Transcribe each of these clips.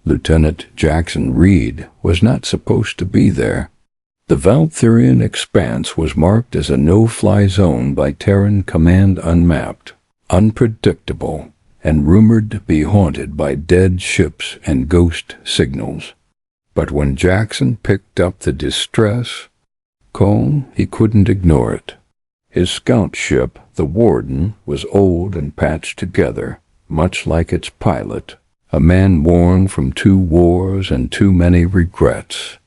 Lieutenant Jackson Reed was not supposed to be there. The Valtherian expanse was marked as a no-fly zone by Terran Command Unmapped, unpredictable, and rumored to be haunted by dead ships and ghost signals. But when Jackson picked up the distress call, he couldn't ignore it. His scout ship, the Warden, was old and patched together, much like its pilot, a man worn from 2 wars and too many regrets.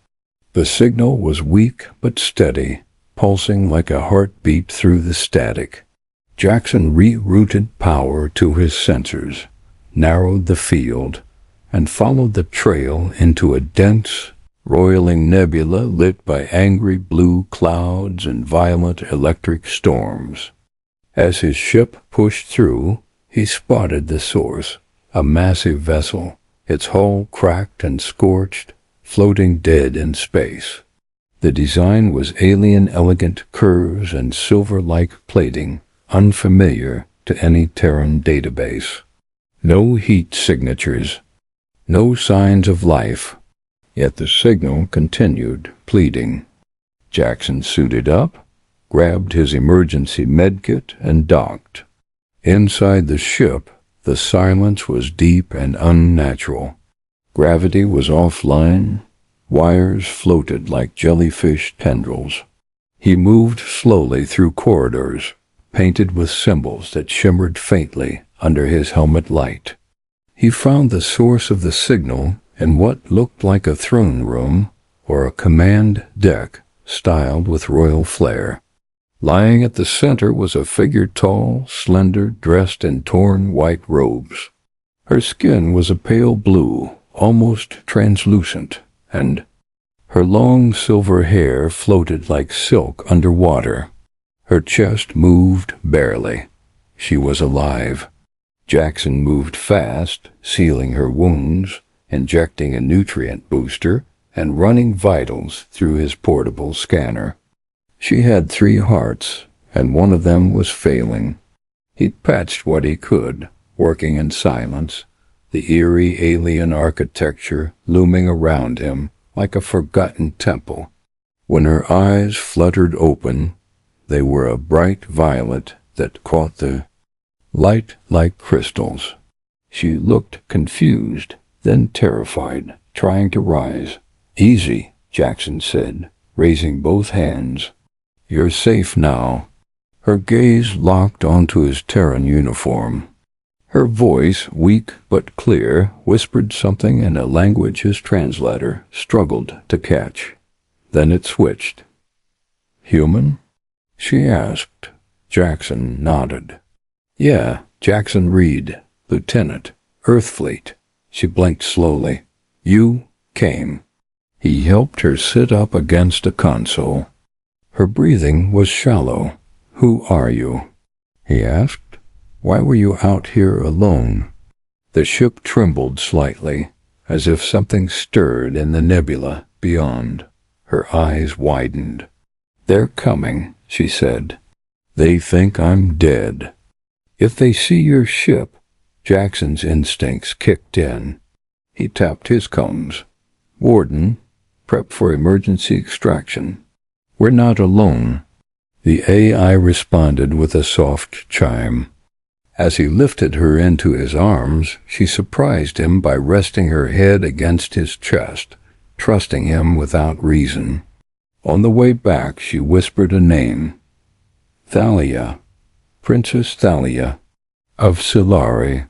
The signal was weak but steady, pulsing like a heartbeat through the static. Jackson rerouted power to his sensors, narrowed the field, and followed the trail into a dense, roiling nebula lit by angry blue clouds and violent electric storms. As his ship pushed through, he spotted the source, a massive vessel, its hull cracked and scorched, floating dead in space. The design was alien elegant curves and silver-like plating, unfamiliar to any Terran database. No heat signatures, no signs of life, yet the signal continued, pleading. Jackson suited up, grabbed his emergency medkit, and docked. Inside the ship, the silence was deep and unnatural. Gravity was offline, wires floated like jellyfish tendrils. He moved slowly through corridors, painted with symbols that shimmered faintly under his helmet light. He found the source of the signal in what looked like a throne room or a command deck styled with royal flair. Lying at the center was a figure tall, slender, dressed in torn white robes. Her skin was a pale blue, almost translucent, and her long silver hair floated like silk underwater. Her chest moved barely. She was alive. Jackson moved fast, sealing her wounds, injecting a nutrient booster, and running vitals through his portable scanner. She had 3 hearts, and one of them was failing. He'd patched what he could, working in silence, the eerie alien architecture looming around him like a forgotten temple. When her eyes fluttered open, they were a bright violet that caught the light like crystals. She looked confused, then terrified, trying to rise. "Easy," Jackson said, raising both hands. "You're safe now." Her gaze locked onto his Terran uniform. Her voice, weak but clear, whispered something in a language his translator struggled to catch. Then it switched. "Human?" she asked. Jackson nodded. "Yeah, Jackson Reed, Lieutenant, Earthfleet." She blinked slowly. "You came." He helped her sit up against a console. Her breathing was shallow. "Who are you?" he asked. "Why were you out here alone?" The ship trembled slightly, as if something stirred in the nebula beyond. Her eyes widened. "They're coming," she said. "They think I'm dead." "If they see your ship," Jackson's instincts kicked in. He tapped his combs. "Warden, prep for emergency extraction. We're not alone." The AI responded with a soft chime. As he lifted her into his arms, she surprised him by resting her head against his chest, trusting him without reason. On the way back, she whispered a name. Thalia, Princess Thalia, of Silari.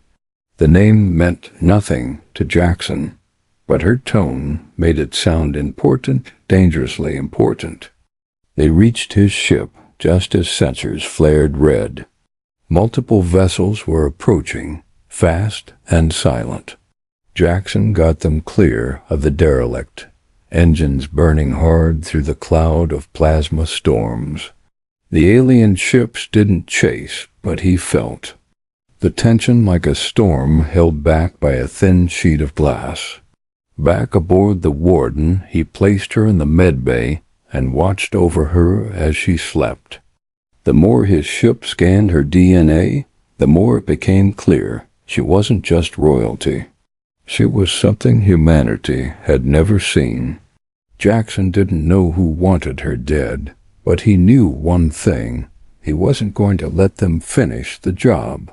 The name meant nothing to Jackson, but her tone made it sound important, dangerously important. They reached his ship just as sensors flared red. Multiple vessels were approaching, fast and silent. Jackson got them clear of the derelict, engines burning hard through the cloud of plasma storms. The alien ships didn't chase, but he felt the tension like a storm held back by a thin sheet of glass. Back aboard the Warden, he placed her in the medbay and watched over her as she slept. The more his ship scanned her DNA, the more it became clear she wasn't just royalty. She was something humanity had never seen. Jackson didn't know who wanted her dead, but he knew one thing. He wasn't going to let them finish the job.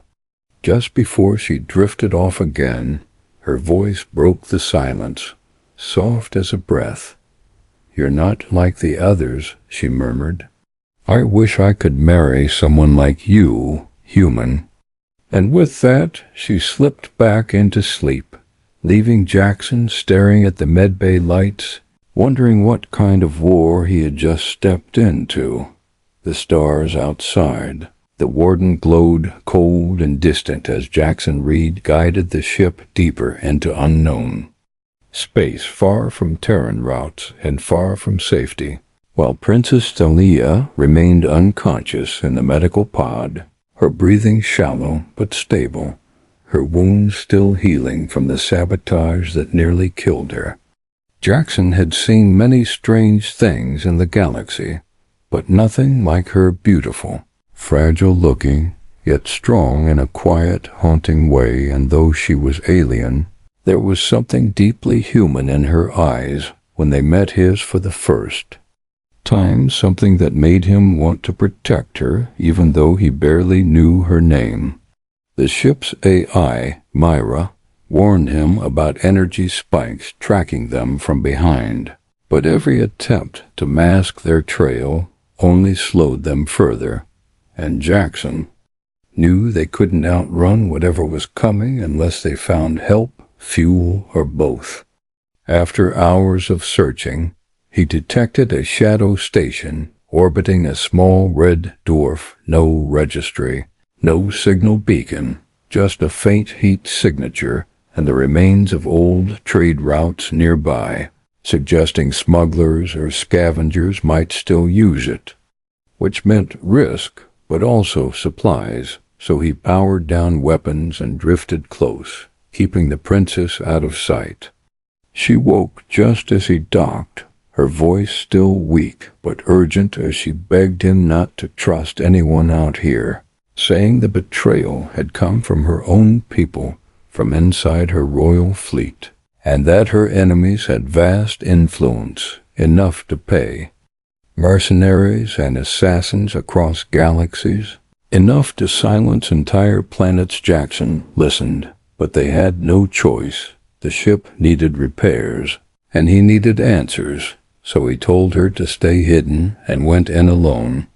Just before she drifted off again, her voice broke the silence, soft as a breath. "You're not like the others," she murmured. "I wish I could marry someone like you, human." And with that, she slipped back into sleep, leaving Jackson staring at the medbay lights, wondering what kind of war he had just stepped into. The stars outside. The warden glowed cold and distant as Jackson Reed guided the ship deeper into unknown space, far from Terran routes and far from safety, while Princess Thalia remained unconscious in the medical pod, her breathing shallow but stable, her wounds still healing from the sabotage that nearly killed her. Jackson had seen many strange things in the galaxy, but nothing like her beautiful, fragile-looking, yet strong in a quiet, haunting way, and though she was alien, there was something deeply human in her eyes when they met his for the first time, something that made him want to protect her even though he barely knew her name. The ship's AI, Myra, warned him about energy spikes tracking them from behind, but every attempt to mask their trail only slowed them further, and Jackson knew they couldn't outrun whatever was coming unless they found help, fuel, or both. After hours of searching, he detected a shadow station orbiting a small red dwarf. No registry, no signal beacon, just a faint heat signature and the remains of old trade routes nearby, suggesting smugglers or scavengers might still use it, which meant risk, but also supplies, so he powered down weapons and drifted close, keeping the princess out of sight. She woke just as he docked, her voice still weak but urgent as she begged him not to trust anyone out here, saying the betrayal had come from her own people, from inside her royal fleet, and that her enemies had vast influence, enough to pay. Mercenaries and assassins across galaxies, enough to silence entire planets. Jackson listened, but they had no choice. The ship needed repairs, and he needed answers, so he told her to stay hidden and went in alone,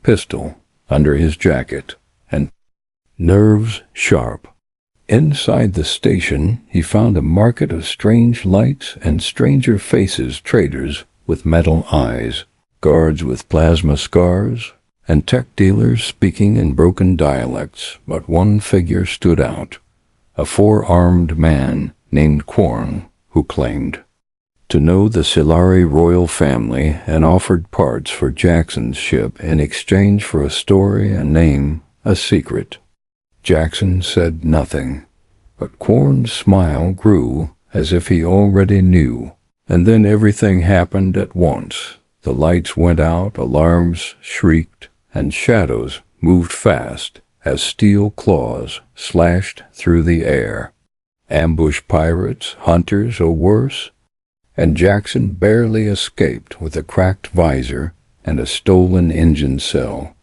pistol under his jacket, and nerves sharp. Inside the station, he found a market of strange lights and stranger faces, traders with metal eyes, guards with plasma scars, and tech dealers speaking in broken dialects. But one figure stood out, a four-armed man named Quarn, who claimed to know the Silari royal family and offered parts for Jackson's ship in exchange for a story, a name, a secret. Jackson said nothing, but Quarn's smile grew as if he already knew, and then everything happened at once. The lights went out, alarms shrieked, and shadows moved fast as steel claws slashed through the air. Ambush pirates, hunters, or worse, and Jackson barely escaped with a cracked visor and a stolen engine cell.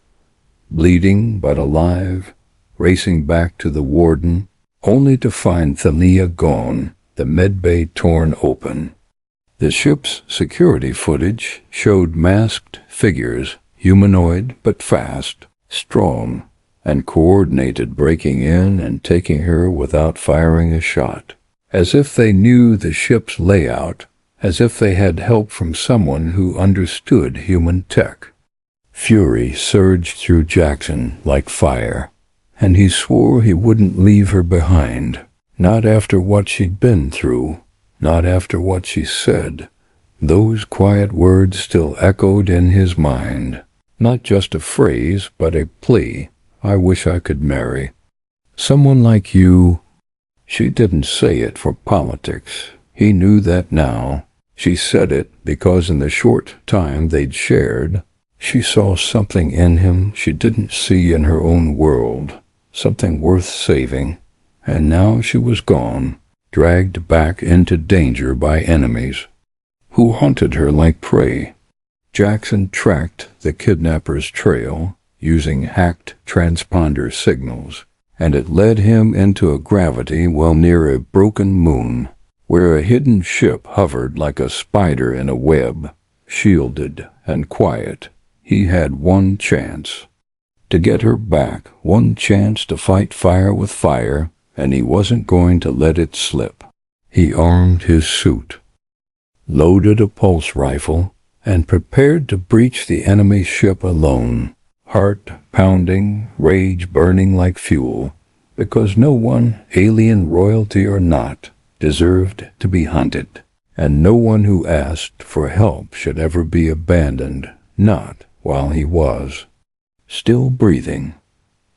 Bleeding but alive, racing back to the warden, only to find Thalia gone, the medbay torn open. The ship's security footage showed masked figures, humanoid but fast, strong, and coordinated, breaking in and taking her without firing a shot, as if they knew the ship's layout, as if they had help from someone who understood human tech. Fury surged through Jackson like fire, and he swore he wouldn't leave her behind, not after what she'd been through, not after what she said. Those quiet words still echoed in his mind, not just a phrase, but a plea. "I wish I could marry someone like you." She didn't say it for politics. He knew that now. She said it because in the short time they'd shared, she saw something in him she didn't see in her own world, something worth saving, and now she was gone, dragged back into danger by enemies who hunted her like prey. Jackson tracked the kidnapper's trail using hacked transponder signals, and it led him into a gravity well near a broken moon, where a hidden ship hovered like a spider in a web, shielded and quiet. He had one chance to get her back, one chance to fight fire with fire, and he wasn't going to let it slip. He armed his suit, loaded a pulse rifle, and prepared to breach the enemy ship alone, heart pounding, rage burning like fuel, because no one, alien royalty or not, deserved to be hunted, and no one who asked for help should ever be abandoned, not while he was still breathing.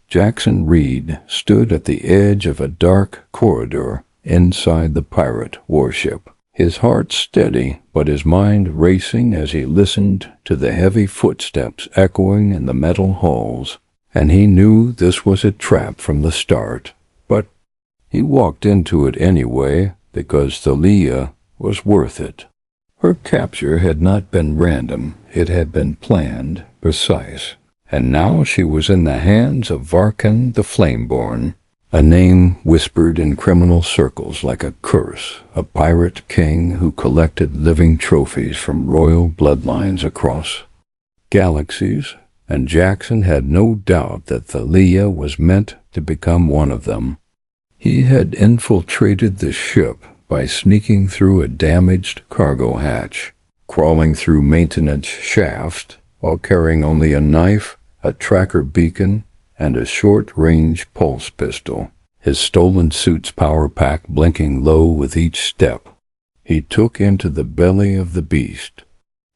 Jackson Reed stood at the edge of a dark corridor inside the pirate warship, his heart steady but his mind racing as he listened to the heavy footsteps echoing in the metal halls, and he knew this was a trap from the start. But he walked into it anyway because Thalia was worth it. Her capture had not been random, it had been planned, precise. And now she was in the hands of Varkan the Flameborn, a name whispered in criminal circles like a curse, a pirate king who collected living trophies from royal bloodlines across galaxies, and Jackson had no doubt that Thalia was meant to become one of them. He had infiltrated the ship by sneaking through a damaged cargo hatch, crawling through maintenance shafts, while carrying only a knife, a tracker beacon, and a short-range pulse pistol, his stolen suit's power pack blinking low with each step. He took into the belly of the beast.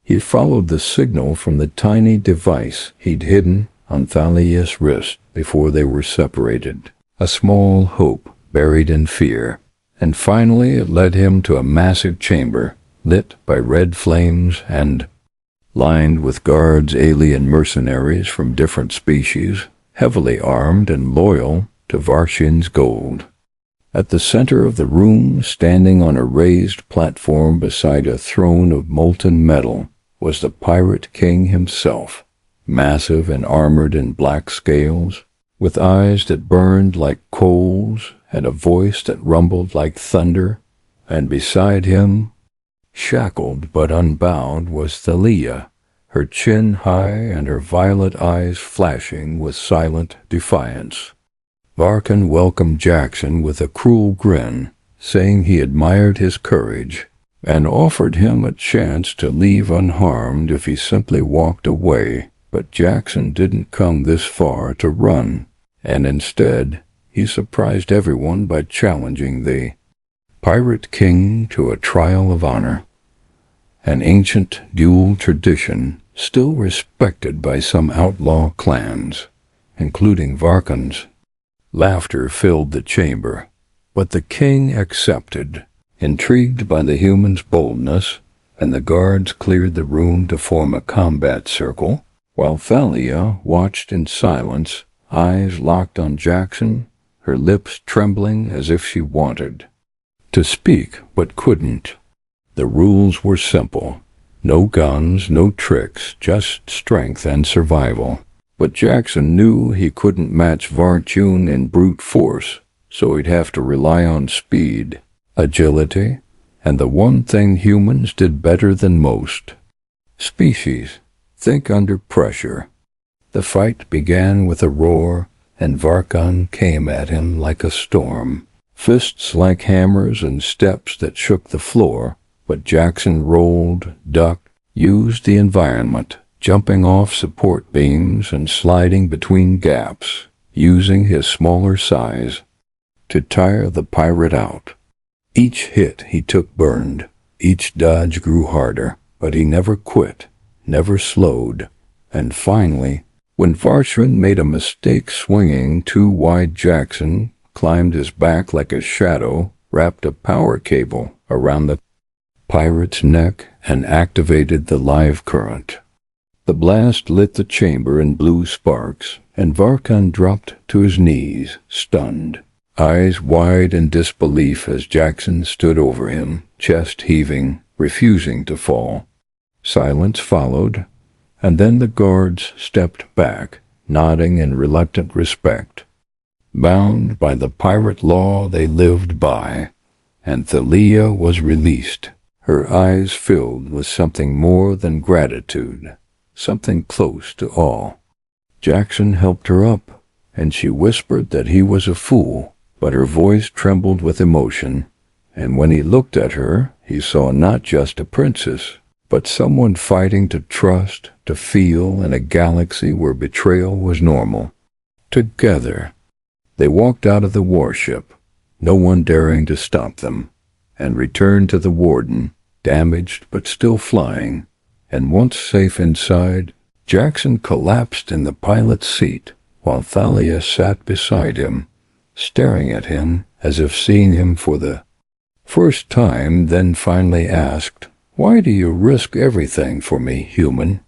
He followed the signal from the tiny device he'd hidden on Thalia's wrist before they were separated, a small hope buried in fear, and finally it led him to a massive chamber, lit by red flames and lined with guards, alien mercenaries from different species, heavily armed and loyal to Varshin's gold. At the center of the room, standing on a raised platform beside a throne of molten metal, was the Pirate King himself, massive and armored in black scales, with eyes that burned like coals and a voice that rumbled like thunder, and beside him, shackled but unbound, was Thalia, her chin high and her violet eyes flashing with silent defiance. Varkan welcomed Jackson with a cruel grin, saying he admired his courage, and offered him a chance to leave unharmed if he simply walked away. But Jackson didn't come this far to run, and instead he surprised everyone by challenging the Pirate King to a trial of honor, an ancient dual tradition still respected by some outlaw clans, including Varkan's. Laughter filled the chamber, but the king accepted, intrigued by the human's boldness, and the guards cleared the room to form a combat circle, while Thalia watched in silence, eyes locked on Jackson, her lips trembling as if she wanted to speak but couldn't. The rules were simple. No guns, no tricks, just strength and survival. But Jackson knew he couldn't match Vartune in brute force, so he'd have to rely on speed, agility, and the one thing humans did better than most: species. Think under pressure. The fight began with a roar, and Varkan came at him like a storm, fists like hammers and steps that shook the floor. But Jackson rolled, ducked, used the environment, jumping off support beams and sliding between gaps, using his smaller size to tire the pirate out. Each hit he took burned, each dodge grew harder, but he never quit, never slowed, and finally, when Varshin made a mistake swinging too wide, Jackson climbed his back like a shadow, wrapped a power cable around the pirate's neck, and activated the live current. The blast lit the chamber in blue sparks, and Varkan dropped to his knees, stunned. eyes wide in disbelief as Jackson stood over him, chest heaving, refusing to fall. Silence followed, and then the guards stepped back, nodding in reluctant respect. Bound by the pirate law they lived by, and Thalia was released, her eyes filled with something more than gratitude, something close to awe. Jackson helped her up, and she whispered that he was a fool, but her voice trembled with emotion, and when he looked at her, he saw not just a princess, but someone fighting to trust, to feel in a galaxy where betrayal was normal. Together, they walked out of the warship, no one daring to stop them, and returned to the Warden, damaged but still flying, and once safe inside, Jackson collapsed in the pilot's seat, while Thalia sat beside him, staring at him as if seeing him for the first time, then finally asked, "Why do you risk everything for me, human?"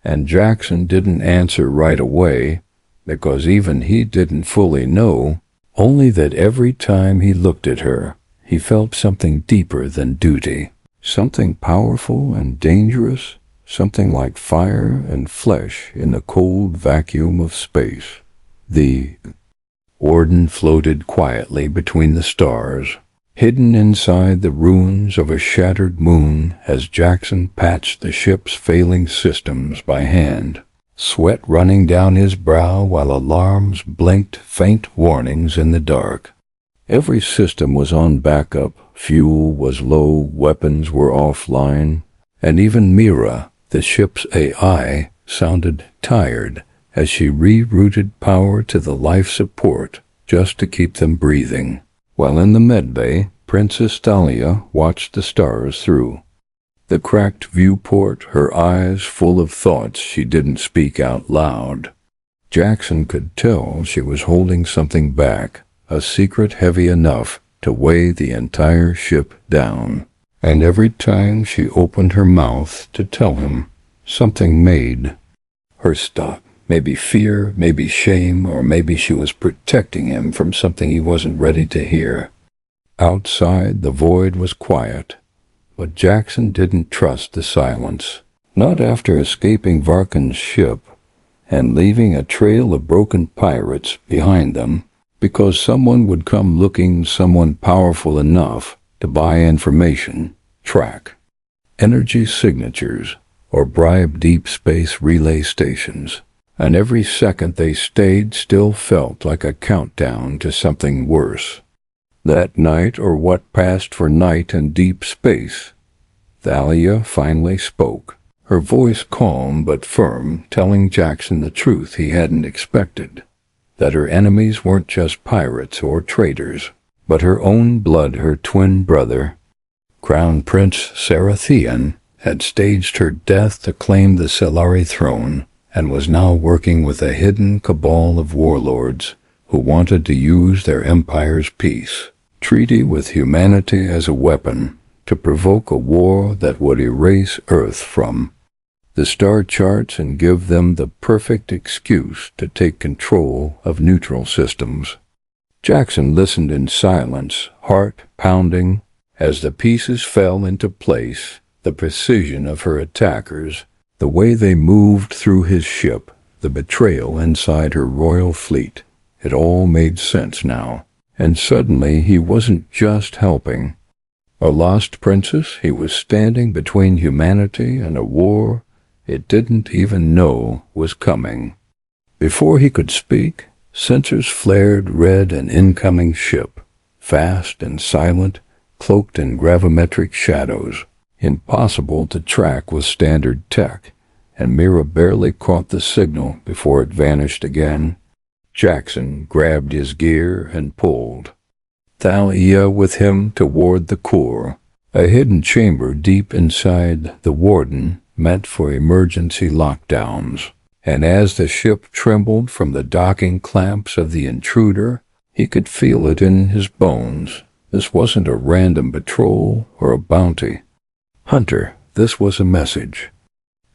And Jackson didn't answer right away, because even he didn't fully know, only that every time he looked at her, he felt something deeper than duty, something powerful and dangerous, something like fire and flesh in the cold vacuum of space. The Warden floated quietly between the stars, hidden inside the ruins of a shattered moon as Jackson patched the ship's failing systems by hand, sweat running down his brow while alarms blinked faint warnings in the dark. Every system was on backup, fuel was low, weapons were offline, and even Mira, the ship's AI, sounded tired as she rerouted power to the life support just to keep them breathing. While in the medbay, Princess Thalia watched the stars through. The cracked viewport, her eyes full of thoughts she didn't speak out loud. Jackson could tell she was holding something back, a secret heavy enough to weigh the entire ship down. And every time she opened her mouth to tell him, something made her stop. Maybe fear, maybe shame, or maybe she was protecting him from something he wasn't ready to hear. Outside, the void was quiet, but Jackson didn't trust the silence. Not after escaping Varkan's ship and leaving a trail of broken pirates behind them, because someone would come looking, someone powerful enough to buy information, track energy signatures, or bribe deep space relay stations. And every second they stayed still felt like a countdown to something worse. That night, or what passed for night in deep space, Thalia finally spoke, her voice calm but firm, telling Jackson the truth he hadn't expected, that her enemies weren't just pirates or traitors, but her own blood, her twin brother. Crown Prince Sarathian had staged her death to claim the Selari throne, and was now working with a hidden cabal of warlords who wanted to use their empire's peace treaty with humanity as a weapon to provoke a war that would erase Earth from the star charts and give them the perfect excuse to take control of neutral systems. Jackson listened in silence, heart pounding, as the pieces fell into place, the precision of her attackers, the way they moved through his ship, the betrayal inside her royal fleet. It all made sense now. And suddenly he wasn't just helping a lost princess, he was standing between humanity and a war it didn't even know was coming. Before he could speak, sensors flared red an incoming ship, fast and silent, cloaked in gravimetric shadows, impossible to track with standard tech, and Mira barely caught the signal before it vanished again. Jackson grabbed his gear and pulled. Thalia with him toward the core, a hidden chamber deep inside the Warden meant for emergency lockdowns. And as the ship trembled from the docking clamps of the intruder, he could feel it in his bones. This wasn't a random patrol or a bounty. Hunter, this was a message.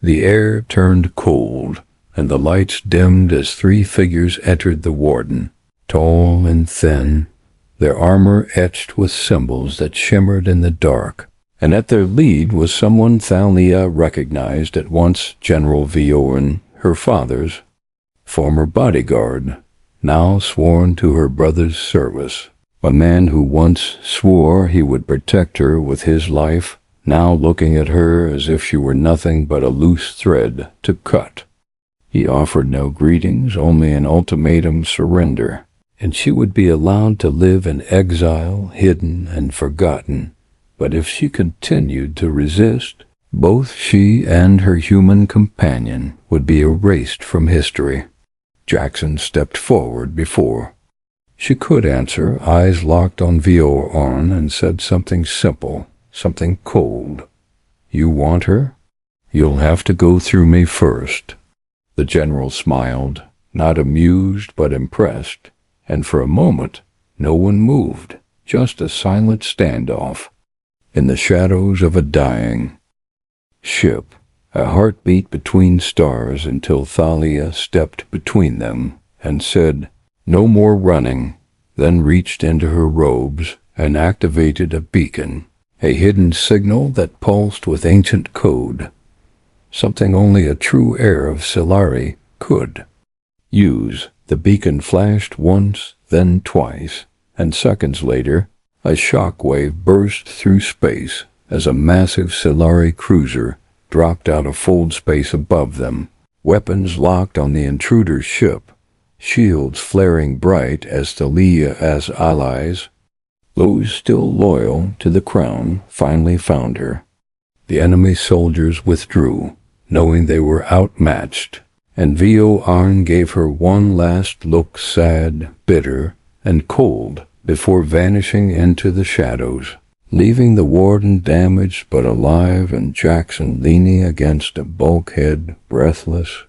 The air turned cold, and the lights dimmed as three figures entered the Warden, tall and thin, their armor etched with symbols that shimmered in the dark. And at their lead was someone Thalia recognized at once: General Viorn, her father's former bodyguard, now sworn to her brother's service. A man who once swore he would protect her with his life, now looking at her as if she were nothing but a loose thread to cut. He offered no greetings, only an ultimatum: surrender, and she would be allowed to live in exile, hidden and forgotten. But if she continued to resist, both she and her human companion would be erased from history. Jackson stepped forward before she could answer, eyes locked on Viorn, and said something simple, something cold. "You want her? You'll have to go through me first." The general smiled, not amused but impressed, and for a moment no one moved, just a silent standoff in the shadows of a dying ship, a heartbeat between stars, until Thalia stepped between them and said, "No more running," then reached into her robes and activated a beacon, a hidden signal that pulsed with ancient code, something only a true heir of Silari could use. The beacon flashed once, then twice, and seconds later, a shock wave burst through space as a massive Silari cruiser dropped out of fold space above them, weapons locked on the intruder's ship, shields flaring bright as Thalia's allies, those still loyal to the crown, finally found her. The enemy soldiers withdrew, knowing they were outmatched, and Viorn gave her one last look, sad, bitter, and cold, before vanishing into the shadows, leaving the warden damaged but alive, and Jackson leaning against a bulkhead, breathless,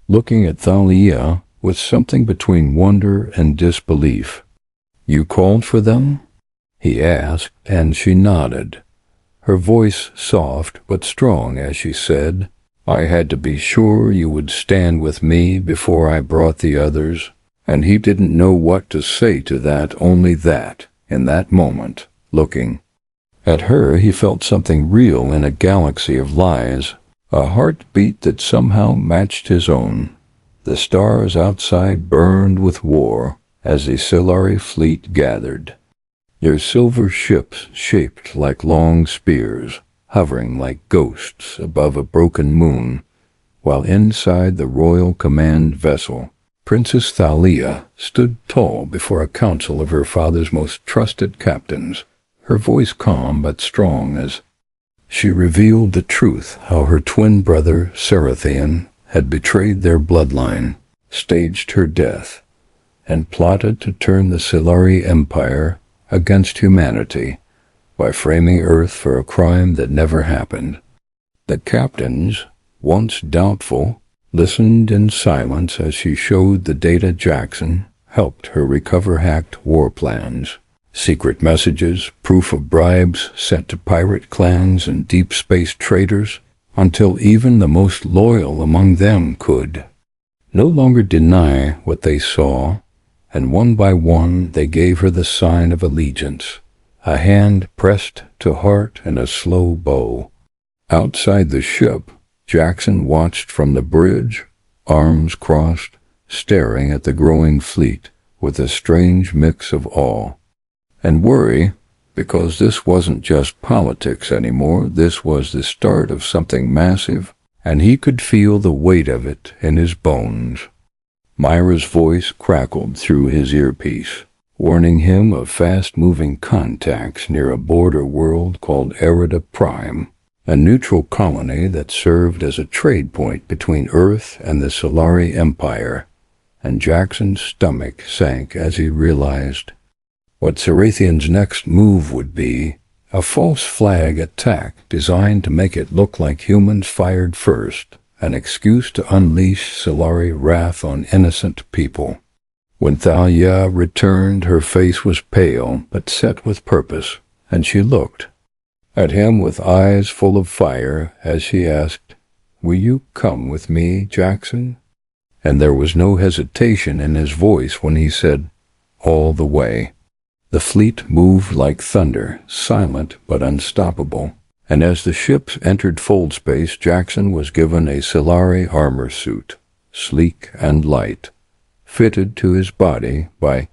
looking at Thalia with something between wonder and disbelief. "You called for them?" he asked, and she nodded, her voice soft but strong as she said, "I had to be sure you would stand with me before I brought the others." And he didn't know what to say to that, only that, in that moment, looking at her, he felt something real in a galaxy of lies, a heartbeat that somehow matched his own. The stars outside burned with war as the Silari fleet gathered, their silver ships shaped like long spears, hovering like ghosts above a broken moon, while inside the royal command vessel, Princess Thalia stood tall before a council of her father's most trusted captains, her voice calm but strong as she revealed the truth: how her twin brother Sarathian had betrayed their bloodline, staged her death, and plotted to turn the Silari Empire against humanity by framing Earth for a crime that never happened. The captains, once doubtful, listened in silence as she showed the data Jackson helped her recover: hacked war plans, secret messages, proof of bribes sent to pirate clans and deep space traders, until even the most loyal among them could no longer deny what they saw, and one by one they gave her the sign of allegiance, a hand pressed to heart and a slow bow. Outside the ship, Jackson watched from the bridge, arms crossed, staring at the growing fleet with a strange mix of awe and worry, because this wasn't just politics anymore. This was the start of something massive, and he could feel the weight of it in his bones. Myra's voice crackled through his earpiece, warning him of fast-moving contacts near a border world called Erida Prime, a neutral colony that served as a trade point between Earth and the Silari Empire, and Jackson's stomach sank as he realized what Sarathian's next move would be: a false flag attack designed to make it look like humans fired first, an excuse to unleash Silari wrath on innocent people. When Thalia returned, her face was pale but set with purpose, and she looked at him with eyes full of fire as she asked, "Will you come with me, Jackson?" And there was no hesitation in his voice when he said, "All the way." The fleet moved like thunder, silent but unstoppable, and as the ships entered fold space, Jackson was given a Solari armor suit, sleek and light, fitted to his body by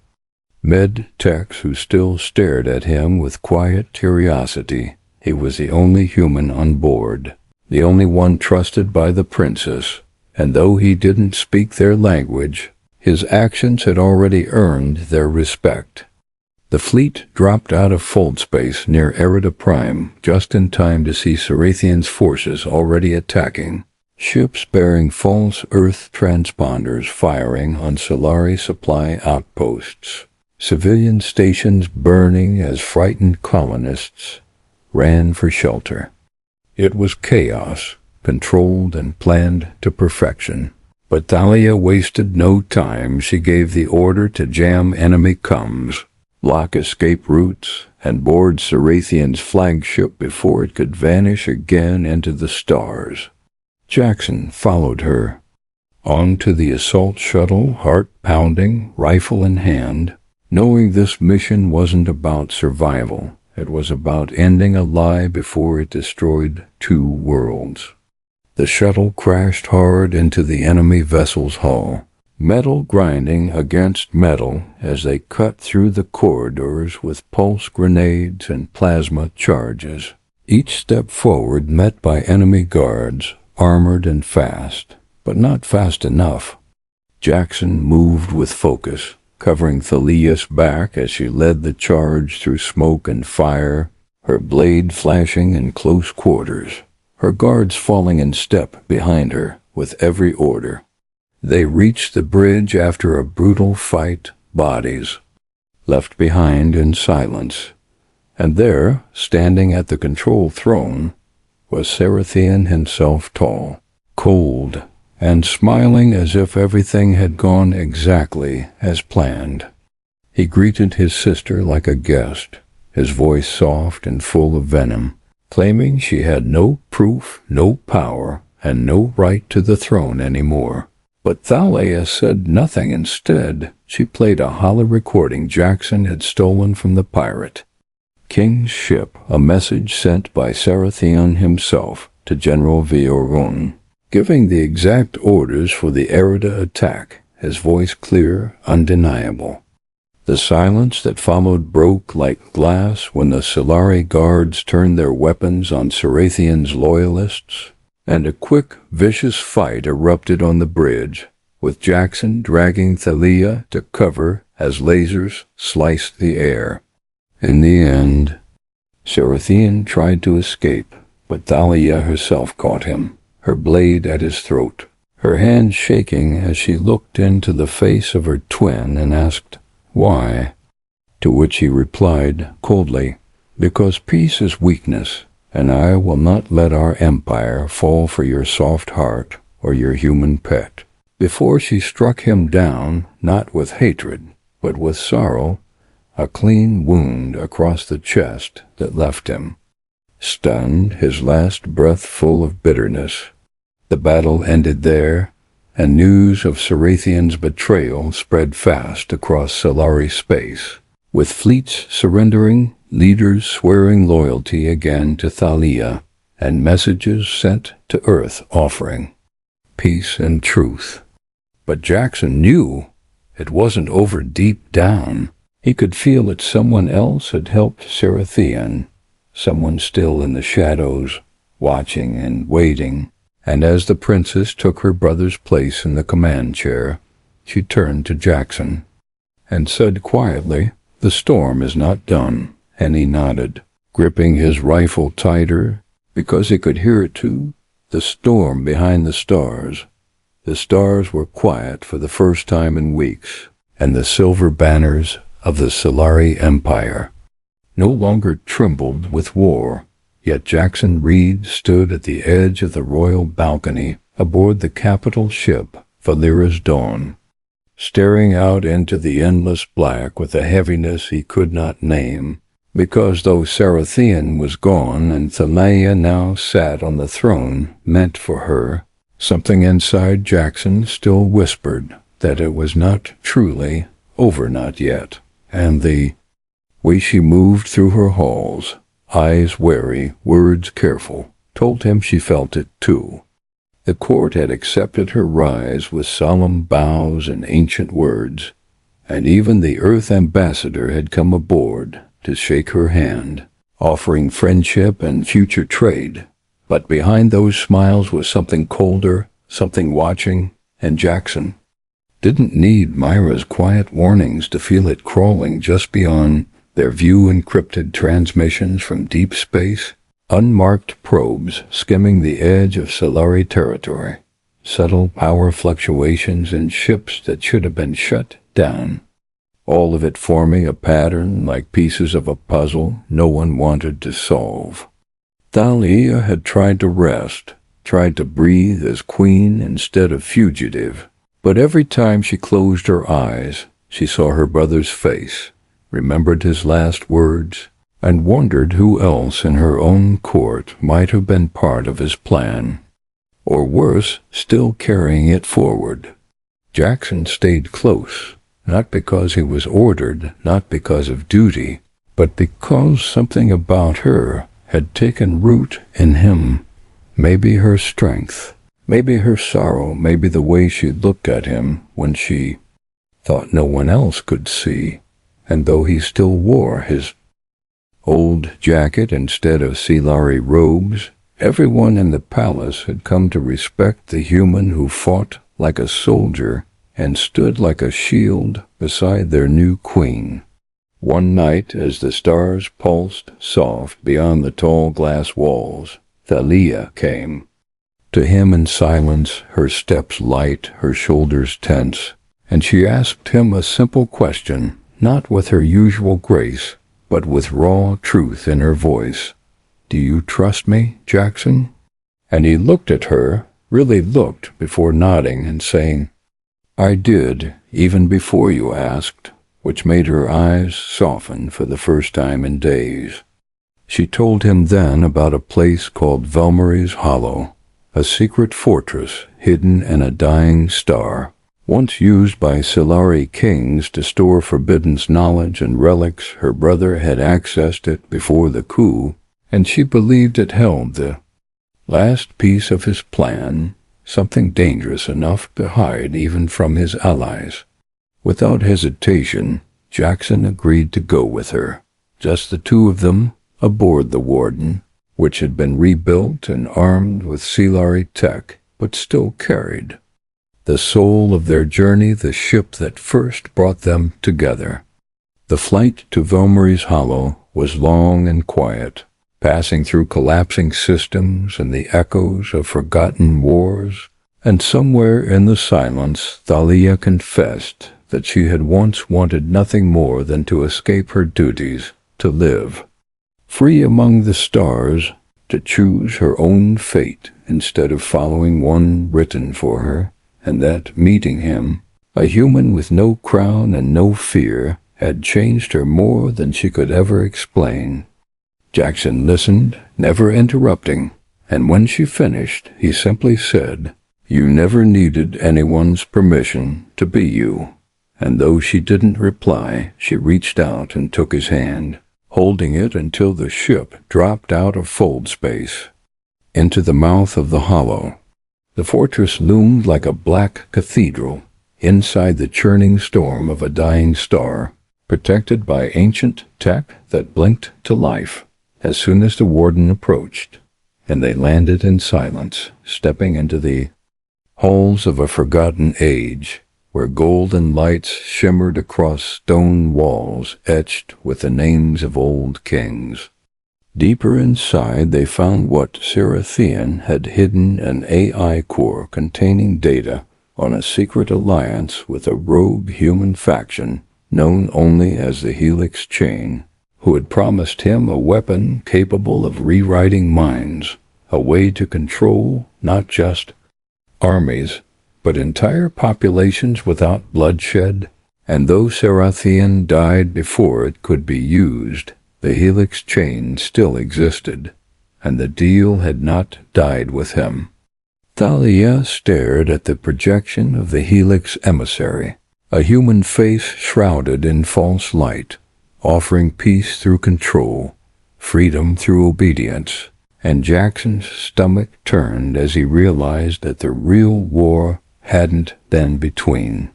med-techs who still stared at him with quiet curiosity. He was the only human on board, the only one trusted by the princess, and though he didn't speak their language, his actions had already earned their respect. The fleet dropped out of fold space near Erida Prime, just in time to see Cerathian's forces already attacking. Ships bearing false Earth transponders firing on Solari supply outposts. Civilian stations burning as frightened colonists ran for shelter. It was chaos, controlled and planned to perfection. But Thalia wasted no time. She gave the order to jam enemy comms, block escape routes, and board Cerathian's flagship before it could vanish again into the stars. Jackson followed her. On to the assault shuttle, heart pounding, rifle in hand, knowing this mission wasn't about survival. It was about ending a lie before it destroyed 2 worlds. The shuttle crashed hard into the enemy vessel's hull, metal grinding against metal as they cut through the corridors with pulse grenades and plasma charges. Each step forward met by enemy guards, armored and fast, but not fast enough. Jackson moved with focus, covering Thalia's back as she led the charge through smoke and fire, her blade flashing in close quarters, her guards falling in step behind her with every order. They reached the bridge after a brutal fight, bodies left behind in silence, and there, standing at the control throne, was Cerathian himself, tall, cold, and smiling as if everything had gone exactly as planned. He greeted his sister like a guest, his voice soft and full of venom, claiming she had no proof, no power, and no right to the throne anymore. But Thalia said nothing. Instead, she played a hollow recording Jackson had stolen from the pirate. King's ship, a message sent by Cerathian himself to General Vioron, giving the exact orders for the Erida attack, his voice clear, undeniable. The silence that followed broke like glass when the Solari guards turned their weapons on Cerathian's loyalists, and a quick, vicious fight erupted on the bridge, with Jackson dragging Thalia to cover as lasers sliced the air. In the end, Cerathian tried to escape, but Thalia herself caught him, her blade at his throat, her hand shaking as she looked into the face of her twin and asked, "Why?" To which he replied coldly, "Because peace is weakness, and I will not let our empire fall for your soft heart or your human pet." Before she struck him down, not with hatred, but with sorrow, a clean wound across the chest that left him stunned, his last breath full of bitterness. The battle ended there, and news of Cerathian's betrayal spread fast across Solari space, with fleets surrendering, leaders swearing loyalty again to Thalia, and messages sent to Earth offering peace and truth. But Jackson knew it wasn't over. Deep down, he could feel that someone else had helped Cerathian, someone still in the shadows, watching and waiting. And as the princess took her brother's place in the command chair, she turned to Jackson and said quietly, "The storm is not done." And he nodded, gripping his rifle tighter, because he could hear it too, the storm behind the stars. The stars were quiet for the first time in weeks, and the silver banners of the Solari Empire no longer trembled with war. Yet Jackson Reed stood at the edge of the royal balcony aboard the capital ship, Valera's Dawn, staring out into the endless black with a heaviness he could not name, because though Cerathian was gone and Thalia now sat on the throne meant for her, something inside Jackson still whispered that it was not truly over, not yet, and the way she moved through her halls, eyes wary, words careful, told him she felt it too. The court had accepted her rise with solemn bows and ancient words, and even the Earth ambassador had come aboard to shake her hand, offering friendship and future trade. But behind those smiles was something colder, something watching, and Jackson didn't need Myra's quiet warnings to feel it crawling just beyond their view. Encrypted transmissions from deep space, unmarked probes skimming the edge of Solari territory, subtle power fluctuations in ships that should have been shut down, all of it forming a pattern like pieces of a puzzle no one wanted to solve. Thalia had tried to rest, tried to breathe as queen instead of fugitive, but every time she closed her eyes, she saw her brother's face, remembered his last words, and wondered who else in her own court might have been part of his plan, or worse, still carrying it forward. Jackson stayed close, not because he was ordered, not because of duty, but because something about her had taken root in him. Maybe her strength, maybe her sorrow, maybe the way she looked at him when she thought no one else could see, and though he still wore his old jacket instead of Solari robes, everyone in the palace had come to respect the human who fought like a soldier and stood like a shield beside their new queen. One night, as the stars pulsed soft beyond the tall glass walls, Thalia came to him in silence, her steps light, her shoulders tense, and she asked him a simple question, not with her usual grace, but with raw truth in her voice. "Do you trust me, Jackson?" And he looked at her, really looked, before nodding and saying, "I did, even before you asked," which made her eyes soften for the first time in days. She told him then about a place called Velmary's Hollow, a secret fortress hidden in a dying star, once used by Solari kings to store forbidden knowledge and relics. Her brother had accessed it before the coup, and she believed it held the last piece of his plan, something dangerous enough to hide even from his allies. Without hesitation, Jackson agreed to go with her, just the two of them, aboard the Warden, which had been rebuilt and armed with Solari tech, but still carried the soul of their journey, the ship that first brought them together. The flight to Velmary's Hollow was long and quiet, passing through collapsing systems and the echoes of forgotten wars, and somewhere in the silence Thalia confessed that she had once wanted nothing more than to escape her duties, to live free among the stars, to choose her own fate instead of following one written for her, and that meeting him, a human with no crown and no fear, had changed her more than she could ever explain. Jackson listened, never interrupting, and when she finished, he simply said, "You never needed anyone's permission to be you." And though she didn't reply, she reached out and took his hand, holding it until the ship dropped out of fold space into the mouth of the hollow. The fortress loomed like a black cathedral inside the churning storm of a dying star, protected by ancient tech that blinked to life as soon as the Warden approached, and they landed in silence, stepping into the halls of a forgotten age, where golden lights shimmered across stone walls etched with the names of old kings. Deeper inside, they found what Seratheon had hidden, an AI core containing data on a secret alliance with a rogue human faction known only as the Helix Chain, who had promised him a weapon capable of rewriting minds, a way to control not just armies, but entire populations without bloodshed. And though Seratheon died before it could be used, the Helix Chain still existed, and the deal had not died with him. Thalia stared at the projection of the Helix emissary, a human face shrouded in false light, offering peace through control, freedom through obedience, and Jackson's stomach turned as he realized that the real war hadn't been between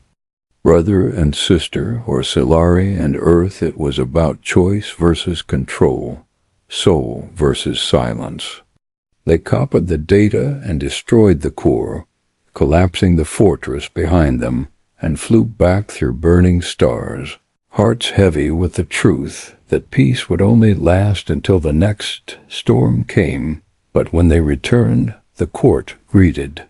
brother and sister, or Solari and Earth. It was about choice versus control, soul versus silence. They copied the data and destroyed the core, collapsing the fortress behind them, and flew back through burning stars, hearts heavy with the truth that peace would only last until the next storm came. But when they returned, the court greeted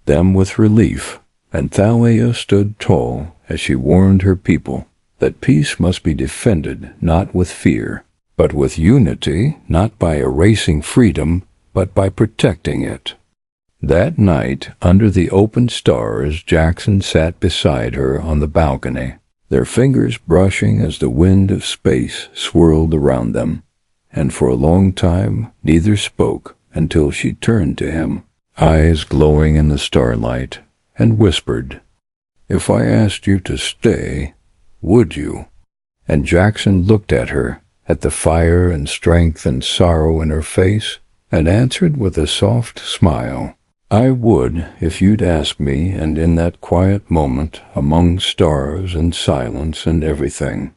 them with relief, and Thalia stood tall as she warned her people that peace must be defended not with fear, but with unity, not by erasing freedom, but by protecting it. That night, under the open stars, Jackson sat beside her on the balcony, their fingers brushing as the wind of space swirled around them, and for a long time neither spoke until she turned to him, eyes glowing in the starlight, and whispered, "If I asked you to stay, would you?" And Jackson looked at her, at the fire and strength and sorrow in her face, and answered with a soft smile, "I would if you'd ask me." And in that quiet moment, among stars and silence and everything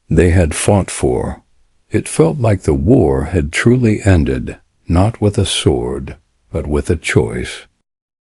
they had fought for, it felt like the war had truly ended, not with a sword, but with a choice.